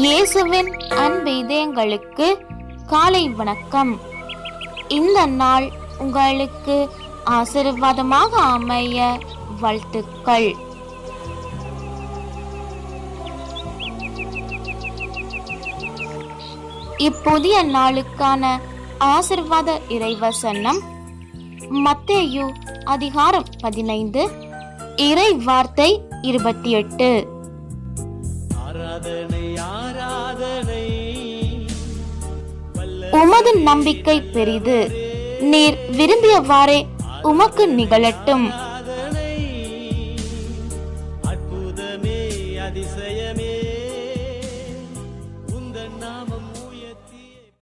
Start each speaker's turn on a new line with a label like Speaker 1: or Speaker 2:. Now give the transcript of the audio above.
Speaker 1: இயேசுவின் அன்பு இதயங்களுக்கு காலை வணக்கம். இந்த நாள் உங்களுக்கு ஆசீர்வாதமாக அமைய வாழ்த்துக்கள். இப்புதிய நாளுக்கான ஆசீர்வாத இறைவசனம் மத்தேயு அதிகாரம் 15 இறை வார்த்தை 28. உமது நம்பிக்கை பெரிது, நீர் விரும்பியவாறே உமக்கு நிகழட்டும்.